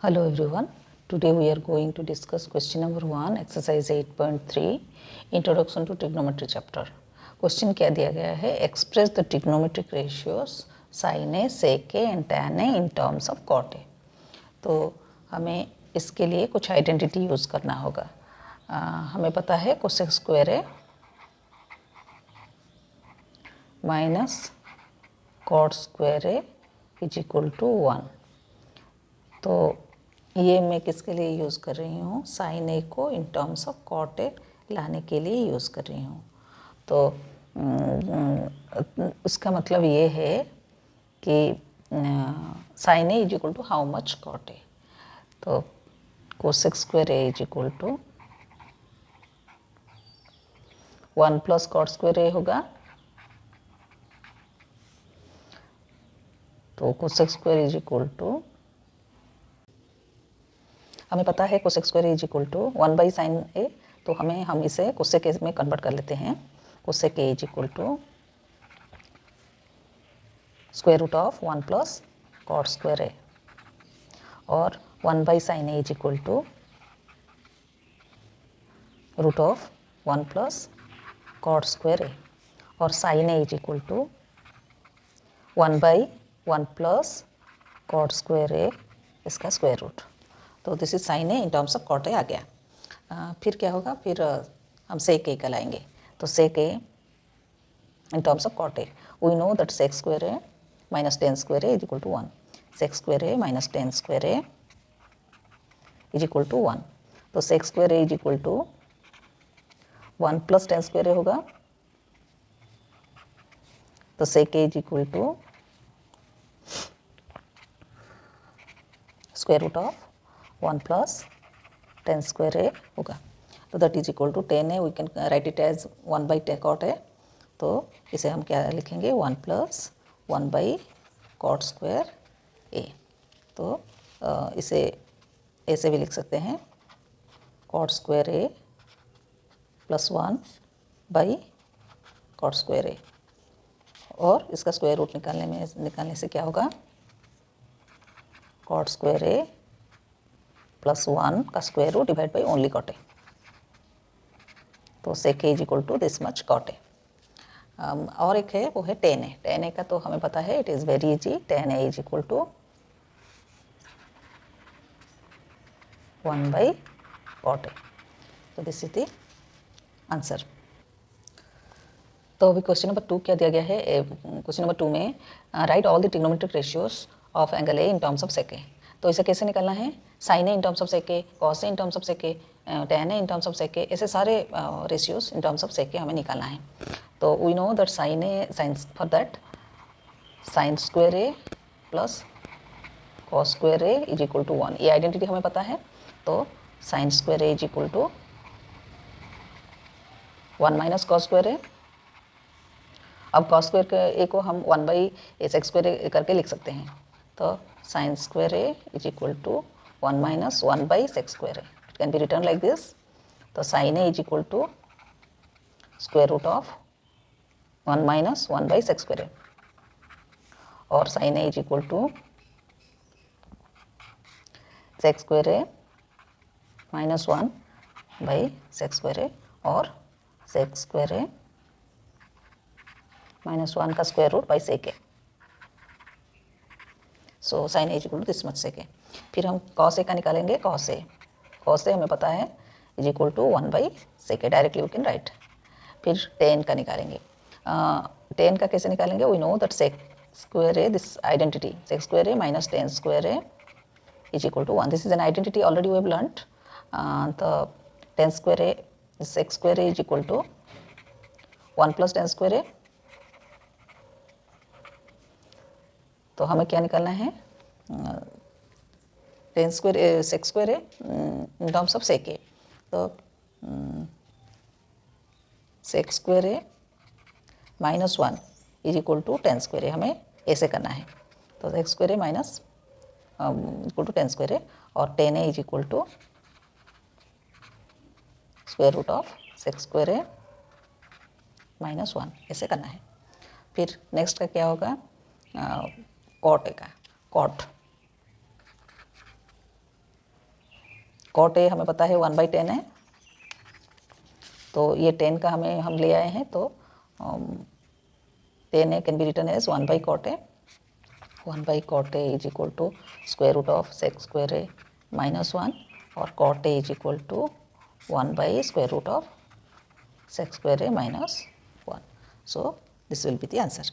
Hello everyone. Today we are going to discuss question number 1, exercise 8.3, Introduction to Trigonometry chapter. Question क्या दिया गया है? Express the trigonometric ratios sin A, sec A and tan A in terms of cot A. तो हमें इसके लिए कुछ identity use करना होगा. हमें पता है cosec square A minus cot square A is equal to 1. तो ये मैं किसके लिए यूज़ कर रही हूँ? साइन ए को in terms of cot A लाने के लिए यूज़ कर रही हूँ. तो उसका मतलब ये है कि sine A is equal to how much cot A. तो cosec square A is equal to 1 plus cot square A होगा. तो cosec square is equal to, हमें पता है cosec square is equal to 1 by sine A. तो हम इसे cosec ए में कन्वर्ट कर लेते हैं. Cosec A is equal to square root of 1 plus cot square A, और 1 by sine A is equal to root of 1 plus cot square A, और sine A is equal to 1 by 1 plus cot square A, इसका square root. तो this is sine A in terms of cot A आ गया. फिर क्या होगा? फिर हम सेक ए का लाएंगे. तो sec A in terms of cot A, we know that sec square A minus tan square A is equal to 1. Sec square A minus tan square A is equal to 1. तो sec square A is equal to 1 plus tan square A होगा. तो sec A is equal to square root of 1 plus tan square A होगा. तो that is equal to 10 A. We can write it as 1 by cot A. तो इसे हम क्या लिखेंगे? 1 plus 1 by cot square A. तो इसे ऐसे भी लिख सकते हैं, cot square A plus 1 by cot square A, और इसका स्क्वायर रूट निकालने से क्या होगा? कॉट स्क्वायर ए प्लस 1 का square root divide by only cot A. तो sec A is equal to this much cot A. और एक है, वो है टेन ए. टेन ए का तो हमें पता है, it is very easy. Tan A is equal to 1 by cot A. तो दिस इज द आंसर. तो अभी क्वेश्चन नंबर 2 क्या दिया गया है? क्वेश्चन नंबर 2 में write all the trigonometric ratios of angle A in terms of sec A. तो इसे कैसे निकालना है? Sine A in terms of sec A, cos A in terms of sec A, tan A in terms of sec A, ऐसे सारे ratios in terms of sec A हमें निकालना है. तो we know that sine A, for that sine square A plus cos square A is equal to 1. ये identity हमें पता है. तो sine square A is equal to 1 minus cos square A. अब कॉस स्क्वायर ए को हम 1 बाई सेक स्क्वायर ए करके लिख सकते हैं. तो sine square A is equal to 1 minus 1 by sec square A. It can be written like this. तो sine A is equal to square root of 1 minus 1 by sec square A, और sine A is equal to sec square A minus 1 by sec square A, और sec square A minus 1 का square root by sec A. So sine A is equal to this much सेक ए. फिर हम cos A का निकालेंगे. Cos A हमें पता है is equal to 1 by sec A. Directly we can write. फिर tan का निकालेंगे. टेन का कैसे निकालेंगे? We know that sec square A, this identity sec square A minus tan square A is equal to 1. This is an identity already we have learned. तो tan square A, sec square A is equal to 1 plus tan square A. तो हमें क्या निकालना है? Ten square sec square A in terms of sec A. तो sec square A minus 1 is equal to tan square A. हमें ऐसे करना है. तो sec square A minus equal to tan square A, और tan A is equal to square root of sec square A minus 1. ऐसे करना है. फिर नेक्स्ट का क्या होगा? कॉट ए का. कॉट कॉट ए हमें पता है 1/10 है, तो ये 10 का हम ले आए हैं, तो 10 can be written as 1/cot A. 1/cot A is equal to square root of sec square A minus 1, or cot A is equal to 1/square root of sec square A minus 1. So this will be the answer.